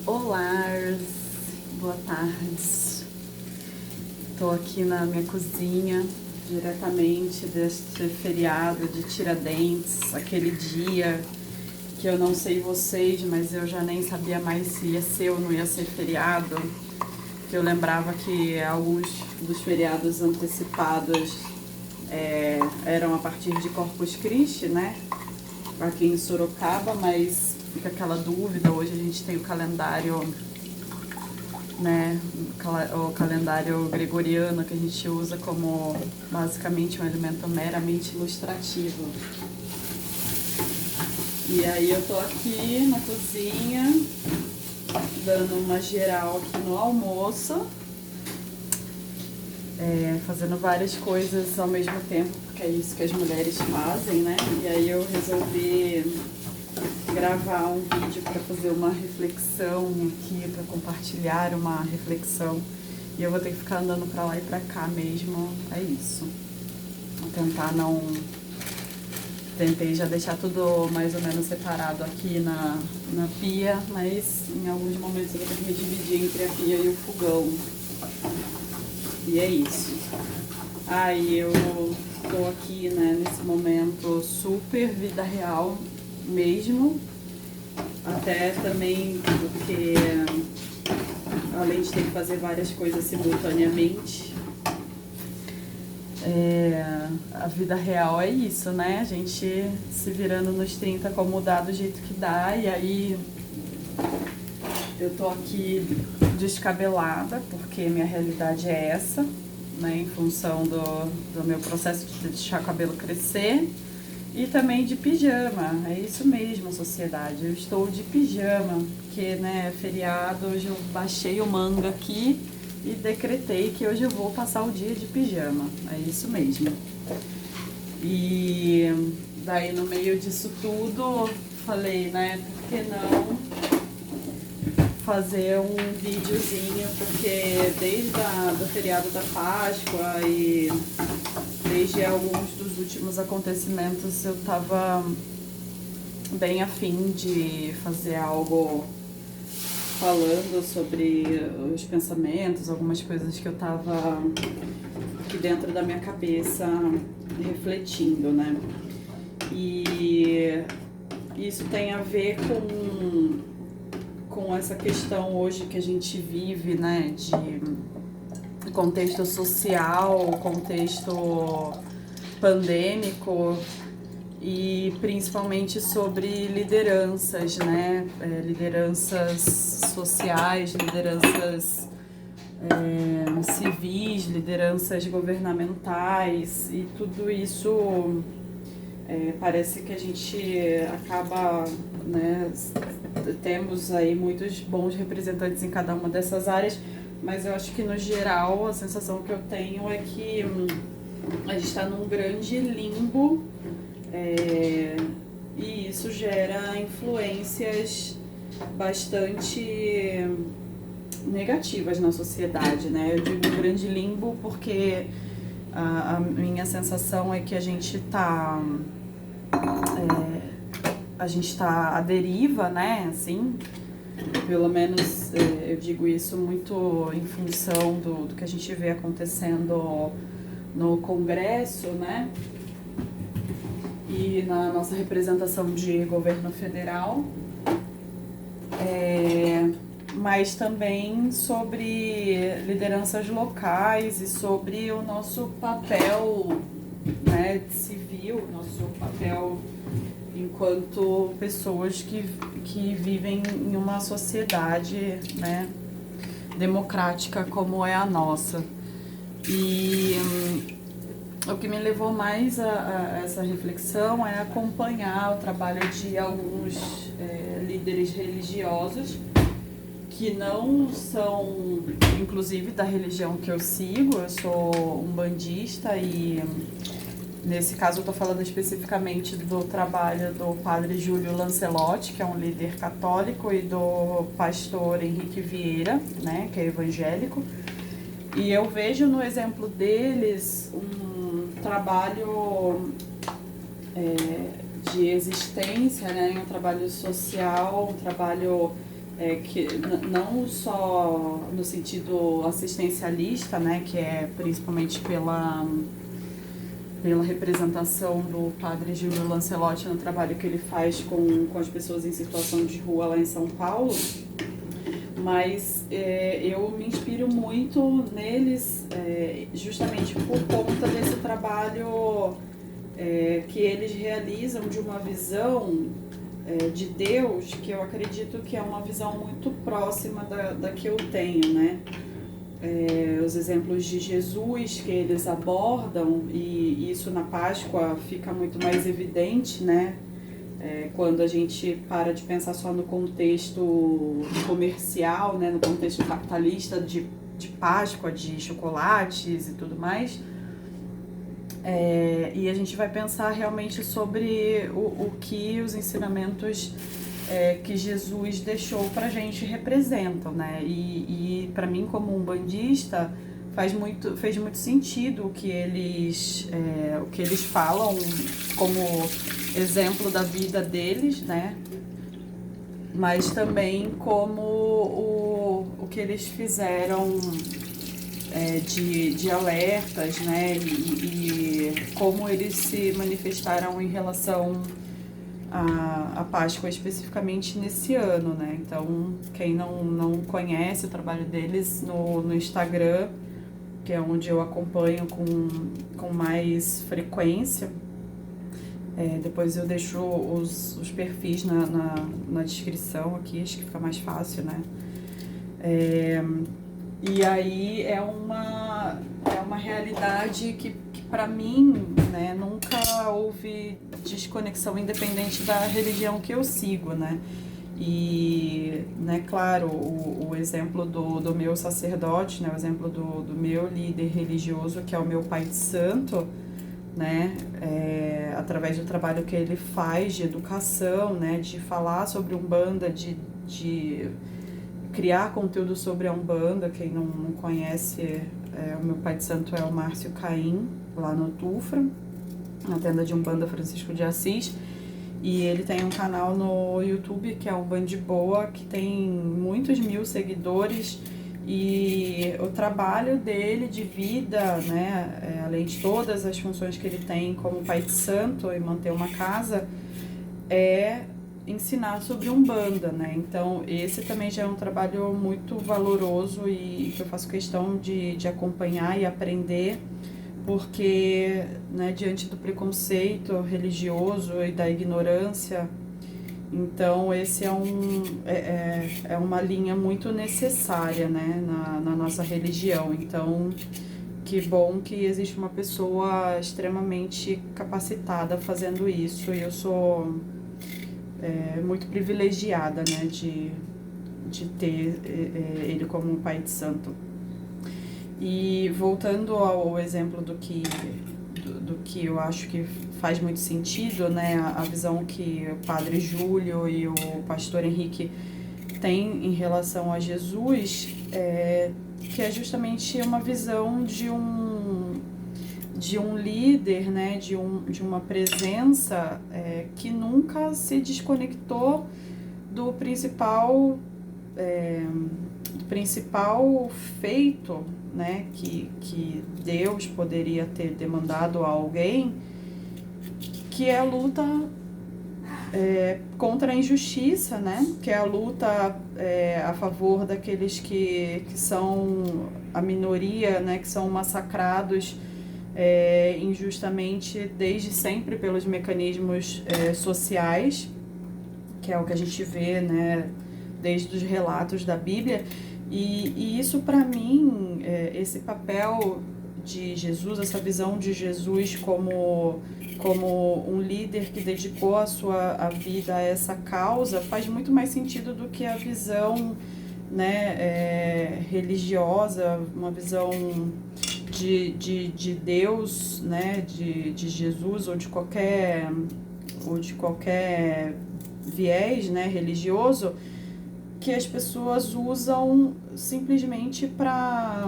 Olá, boa tarde. Estou aqui na minha cozinha, diretamente deste feriado de Tiradentes, aquele dia que eu não sei vocês, mas eu já nem sabia mais se ia ser ou não ia ser feriado. Que eu lembrava que alguns dos feriados antecipados eram a partir de Corpus Christi, né? Aqui em Sorocaba, mas fica aquela dúvida. Hoje a gente tem o calendário, né, o calendário gregoriano, que a gente usa como basicamente um elemento meramente ilustrativo. E aí eu tô aqui na cozinha, dando uma geral aqui no almoço, fazendo várias coisas ao mesmo tempo, porque é isso que as mulheres fazem, né? E aí eu resolvi gravar um vídeo para fazer uma reflexão aqui, para compartilhar uma reflexão. E eu vou ter que ficar andando para lá e para cá mesmo, é isso. Vou tentar não... Tentei já deixar tudo mais ou menos separado aqui na pia, mas em alguns momentos eu vou ter que me dividir entre a pia e o fogão. E é isso. Aí eu tô aqui, né, nesse momento super vida real mesmo, até também porque além de ter que fazer várias coisas simultaneamente, a vida real é isso, né? A gente se virando nos 30 como dá do jeito que dá, e aí eu tô aqui descabelada, porque minha realidade é essa, né? Em função do meu processo de deixar o cabelo crescer. E também de pijama, é isso mesmo, sociedade. Eu estou de pijama, porque, né, feriado, hoje eu baixei o manga aqui e decretei que hoje eu vou passar o dia de pijama, é isso mesmo. E daí no meio disso tudo, falei, né, por que não fazer um videozinho, porque desde do feriado da Páscoa e desde alguns dos últimos acontecimentos eu tava bem afim de fazer algo falando sobre os pensamentos, algumas coisas que eu tava aqui dentro da minha cabeça refletindo, né? E isso tem a ver com essa questão hoje que a gente vive, né, de contexto social, contexto pandêmico e principalmente sobre lideranças, né, lideranças sociais, lideranças civis, lideranças governamentais, e tudo isso parece que a gente acaba, né, temos aí muitos bons representantes em cada uma dessas áreas, mas eu acho que no geral a sensação que eu tenho é que a gente está num grande limbo, e isso gera influências bastante negativas na sociedade, né? Eu digo um grande limbo porque a minha sensação é que a gente está à deriva, né? Assim, pelo menos eu digo isso muito em função do que a gente vê acontecendo no Congresso, né? E na nossa representação de governo federal, mas também sobre lideranças locais e sobre o nosso papel, né, civil, nosso papel enquanto pessoas que vivem em uma sociedade, né, democrática como é a nossa. E o que me levou mais a essa reflexão é acompanhar o trabalho de alguns líderes religiosos que não são, inclusive, da religião que eu sigo. Eu sou umbandista e, nesse caso, eu estou falando especificamente do trabalho do padre Júlio Lancelotti, que é um líder católico, e do pastor Henrique Vieira, né, que é evangélico. E eu vejo no exemplo deles um trabalho de existência, né, um trabalho social, um trabalho que não só no sentido assistencialista, né, que é principalmente pela representação do padre Júlio Lancelotti no trabalho que ele faz com as pessoas em situação de rua lá em São Paulo, mas eu me inspiro muito neles justamente por conta desse trabalho que eles realizam de uma visão de Deus, que eu acredito que é uma visão muito próxima da que eu tenho, né? Os exemplos de Jesus que eles abordam, e isso na Páscoa fica muito mais evidente, né? Quando a gente para de pensar só no contexto comercial, né? No contexto capitalista de Páscoa, de chocolates e tudo mais. E a gente vai pensar realmente sobre o que os ensinamentos que Jesus deixou pra gente representam, né? E para mim, como umbandista, fez muito sentido o que eles falam como exemplo da vida deles, né? Mas também como o que eles fizeram de alertas, né? E como eles se manifestaram em relação a Páscoa especificamente nesse ano, né? Então, quem não conhece o trabalho deles no Instagram, que é onde eu acompanho com mais frequência, depois eu deixo os perfis na descrição aqui, acho que fica mais fácil, né? E aí é uma realidade que para mim, né, nunca houve desconexão independente da religião que eu sigo, né? E, né, claro, o exemplo do meu sacerdote, né, o exemplo do meu líder religioso, que é o meu pai de santo, né, através do trabalho que ele faz de educação, né, de falar sobre Umbanda, de criar conteúdo sobre a Umbanda. Quem não conhece, o meu pai de santo é o Márcio Caim, lá no Tufra, na tenda de Umbanda Francisco de Assis, e ele tem um canal no YouTube que é Umbandiboa, que tem muitos mil seguidores, e o trabalho dele de vida, né, além de todas as funções que ele tem como pai de santo e manter uma casa, é ensinar sobre Umbanda, né? Então esse também já é um trabalho muito valoroso e que eu faço questão de acompanhar e aprender, porque, né, diante do preconceito religioso e da ignorância, então esse é uma linha muito necessária, né, na nossa religião. Então, que bom que existe uma pessoa extremamente capacitada fazendo isso, e eu sou muito privilegiada, né, de ter ele como um pai de santo. E voltando ao exemplo do que eu acho que faz muito sentido, né, a visão que o padre Júlio e o pastor Henrique têm em relação a Jesus, que é justamente uma visão de um líder, né, de uma presença que nunca se desconectou do principal feito, né, que Deus poderia ter demandado a alguém, que é a luta contra a injustiça, né, que é a luta a favor daqueles que são a minoria, né, que são massacrados injustamente desde sempre pelos mecanismos sociais, que é o que a gente vê, né, desde os relatos da Bíblia. E isso, para mim, esse papel de Jesus, essa visão de Jesus como um líder que dedicou a vida a essa causa, faz muito mais sentido do que a visão, né, religiosa, uma visão de Deus, né, de Jesus, ou de qualquer viés, né, religioso, que as pessoas usam simplesmente para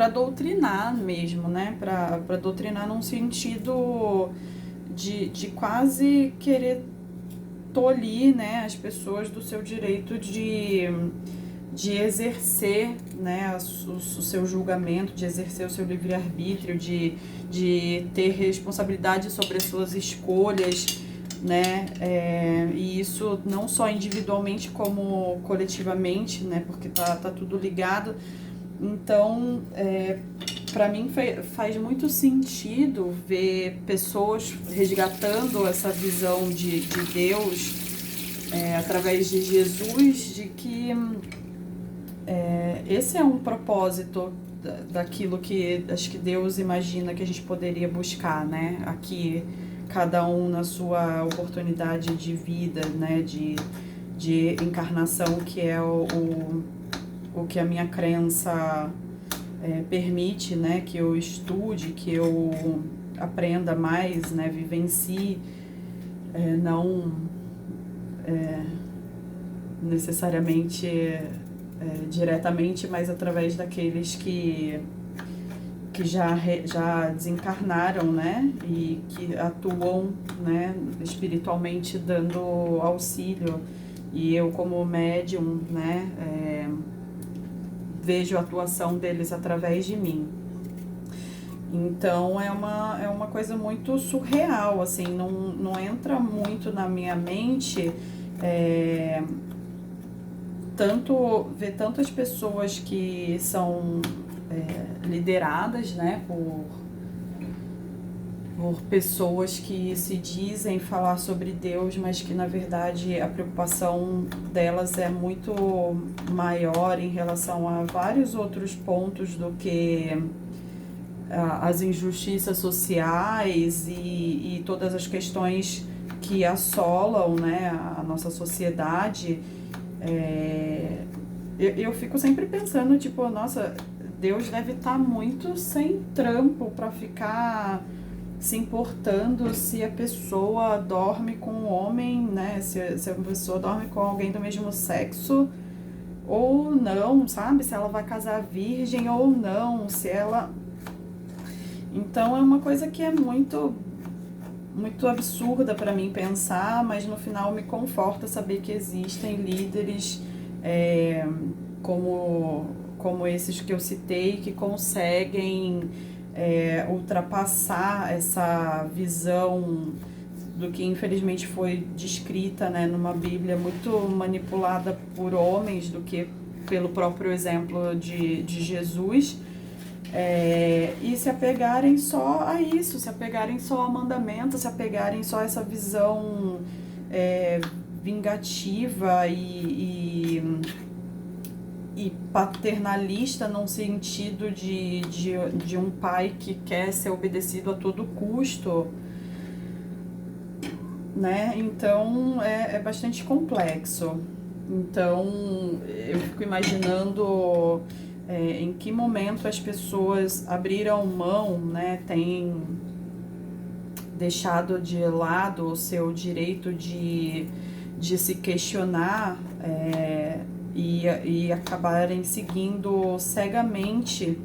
doutrinar mesmo, né? Para doutrinar num sentido de quase querer tolir, né, as pessoas do seu direito de exercer, né, o seu julgamento, de exercer o seu livre-arbítrio, de ter responsabilidade sobre as suas escolhas, né, e isso não só individualmente como coletivamente, né, porque tá tudo ligado. Então, para mim faz muito sentido ver pessoas resgatando essa visão de Deus através de Jesus, de que esse é um propósito daquilo que acho que Deus imagina que a gente poderia buscar, né? Aqui, cada um na sua oportunidade de vida, né? De encarnação, que é o que a minha crença permite, né? Que eu estude, que eu aprenda mais, né? Vivencie, não necessariamente diretamente, mas através daqueles que já desencarnaram, né, e que atuam, né, espiritualmente dando auxílio, e eu como médium, né, vejo a atuação deles através de mim. Então é uma coisa muito surreal, assim, não entra muito na minha mente ver tantas pessoas que são lideradas, né, por pessoas que se dizem falar sobre Deus, mas que na verdade a preocupação delas é muito maior em relação a vários outros pontos do que as injustiças sociais e todas as questões que assolam, né, a nossa sociedade. Eu fico sempre pensando, tipo, nossa, Deus deve estar muito sem trampo para ficar se importando se a pessoa dorme com um homem, né, se a pessoa dorme com alguém do mesmo sexo ou não, sabe, se ela vai casar virgem ou não, se ela... Então é uma coisa que é muito absurda para mim pensar, mas no final me conforta saber que existem líderes como esses que eu citei, que conseguem ultrapassar essa visão do que infelizmente foi descrita, né, numa Bíblia muito manipulada por homens do que pelo próprio exemplo de Jesus. E se apegarem só a isso, se apegarem só a mandamento, se apegarem só a essa visão vingativa e paternalista, num sentido de um pai que quer ser obedecido a todo custo, né? Então é bastante complexo. Então eu fico imaginando em que momento as pessoas abriram mão, né, têm deixado de lado o seu direito de se questionar e acabarem seguindo cegamente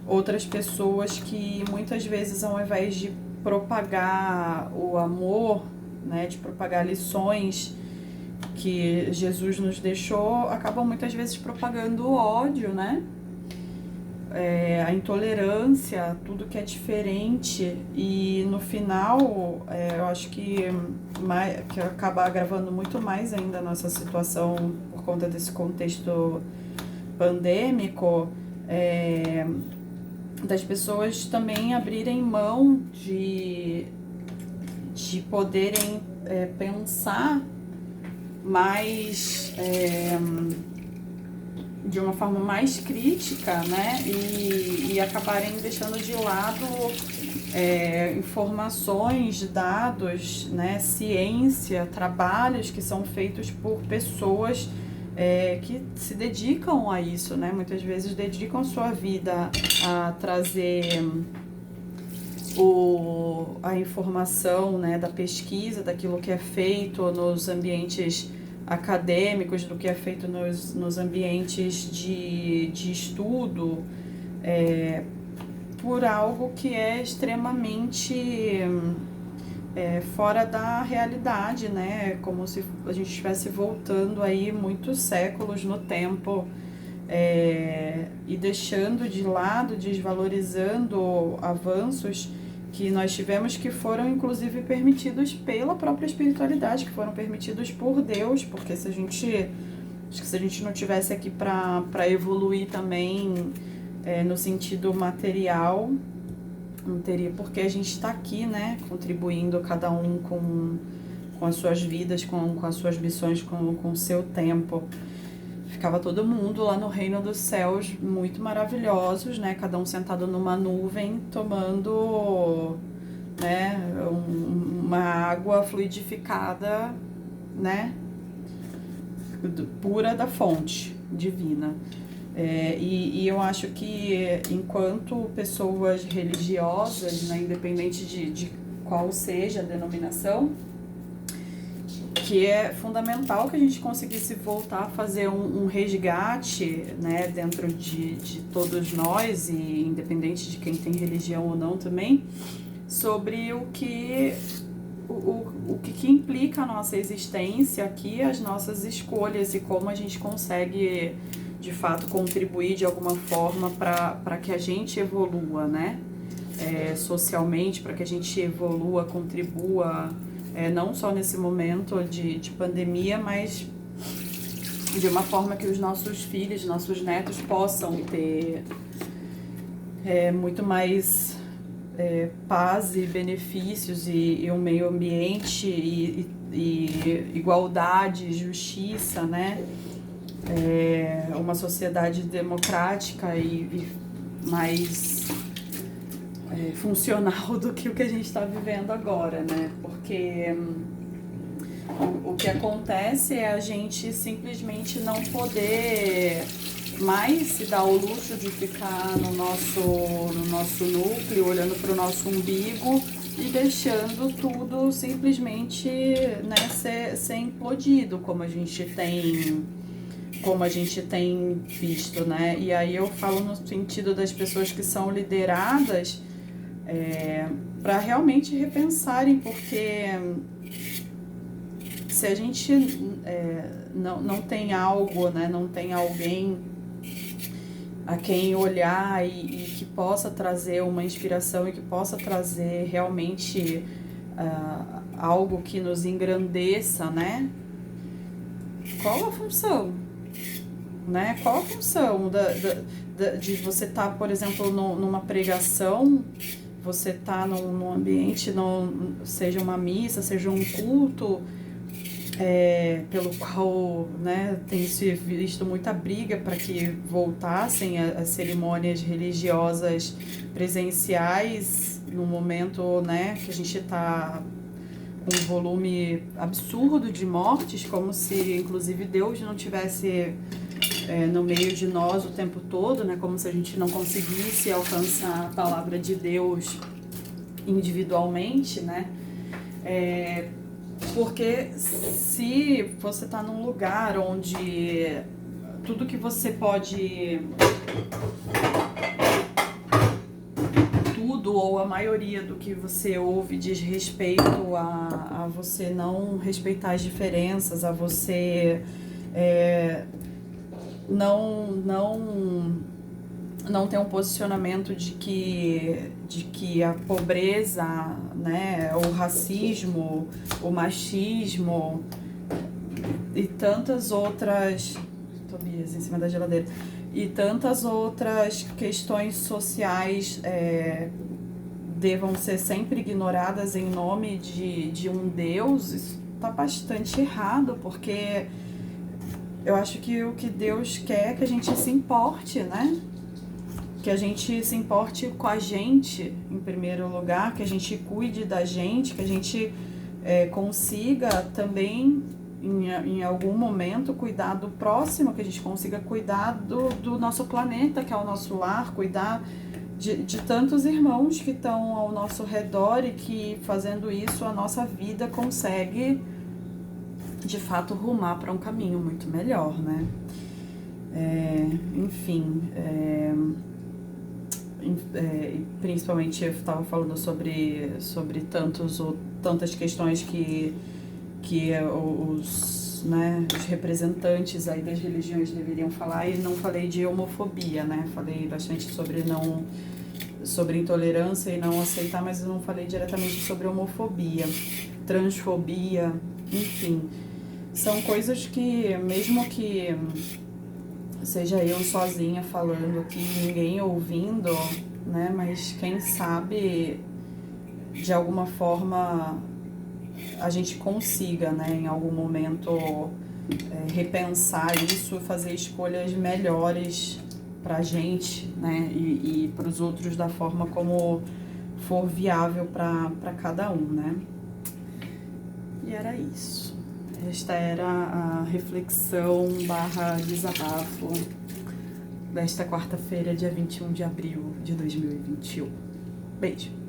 outras pessoas que muitas vezes, ao invés de propagar o amor, né, de propagar lições que Jesus nos deixou, acabam muitas vezes propagando o ódio, né? A intolerância, tudo que é diferente, e no final eu acho que acaba agravando muito mais ainda a nossa situação por conta desse contexto pandêmico, das pessoas também abrirem mão de poderem pensar mais de uma forma mais crítica, né, e acabarem deixando de lado informações, dados, né, ciência, trabalhos que são feitos por pessoas que se dedicam a isso, né, muitas vezes dedicam a sua vida a trazer a informação, né, da pesquisa, daquilo que é feito nos ambientes acadêmicos, do que é feito nos ambientes de estudo, por algo que é extremamente fora da realidade, né? Como se a gente estivesse voltando aí muitos séculos no tempo, e deixando de lado, desvalorizando avanços que nós tivemos, que foram inclusive permitidos pela própria espiritualidade, que foram permitidos por Deus, porque se a gente não tivesse aqui para evoluir também, no sentido material, não teria porque a gente está aqui, né, contribuindo cada um com as suas vidas, com as suas missões, com o seu tempo. Ficava todo mundo lá no reino dos céus, muito maravilhosos, né, cada um sentado numa nuvem, tomando, né, uma água fluidificada, né, pura da fonte divina. E eu acho que enquanto pessoas religiosas, né, independente de qual seja a denominação, que é fundamental que a gente conseguisse voltar a fazer um resgate, né, dentro de todos nós, e independente de quem tem religião ou não também, sobre o que implica a nossa existência aqui, as nossas escolhas e como a gente consegue de fato contribuir de alguma forma para que a gente evolua, né? Socialmente, para que a gente evolua, contribua, não só nesse momento de pandemia, mas de uma forma que os nossos filhos, nossos netos possam ter muito mais paz e benefícios e um meio ambiente e igualdade, justiça, né? Uma sociedade democrática e mais funcional do que o que a gente está vivendo agora, né? Porque o que acontece é a gente simplesmente não poder mais se dar o luxo de ficar no nosso núcleo, olhando para o nosso umbigo e deixando tudo simplesmente, né, ser implodido, como a gente tem visto, né? E aí eu falo no sentido das pessoas que são lideradas, para realmente repensarem, porque se a gente não tem algo, né, não tem alguém a quem olhar e que possa trazer uma inspiração e que possa trazer realmente algo que nos engrandeça, né? Qual a função? Né? Qual a função de você estar, por exemplo, numa pregação, você estar num ambiente, seja uma missa, seja um culto, pelo qual, né, tem se visto muita briga para que voltassem as cerimônias religiosas presenciais no momento, né, que a gente está com um volume absurdo de mortes, como se inclusive Deus não tivesse no meio de nós o tempo todo, né, como se a gente não conseguisse alcançar a palavra de Deus individualmente, né, porque se você está num lugar onde tudo que você pode, tudo ou a maioria do que você ouve diz respeito a você não respeitar as diferenças, a você não ter um posicionamento de que a pobreza, né, o racismo, o machismo e tantas outras... Tobias em cima da geladeira. E tantas outras questões sociais devam ser sempre ignoradas em nome de um Deus, isso está bastante errado, porque eu acho que o que Deus quer é que a gente se importe, né? Que a gente se importe com a gente, em primeiro lugar, que a gente cuide da gente, que a gente consiga também, em algum momento, cuidar do próximo, que a gente consiga cuidar do nosso planeta, que é o nosso lar, cuidar de tantos irmãos que estão ao nosso redor e que, fazendo isso, a nossa vida consegue, de fato, rumar para um caminho muito melhor, né? Enfim... principalmente eu estava falando sobre tantos tantas questões que os representantes aí das religiões deveriam falar, e não falei de homofobia, né? Falei bastante sobre intolerância e não aceitar, mas eu não falei diretamente sobre homofobia, transfobia, enfim. São coisas que, mesmo que seja eu sozinha falando aqui, ninguém ouvindo, né? Mas quem sabe, de alguma forma, a gente consiga, né, em algum momento, repensar isso, fazer escolhas melhores pra gente, né, e para os outros da forma como for viável para cada um, né. E era isso. Esta era a reflexão / desabafo desta quarta-feira, dia 21 de abril de 2021. Beijo!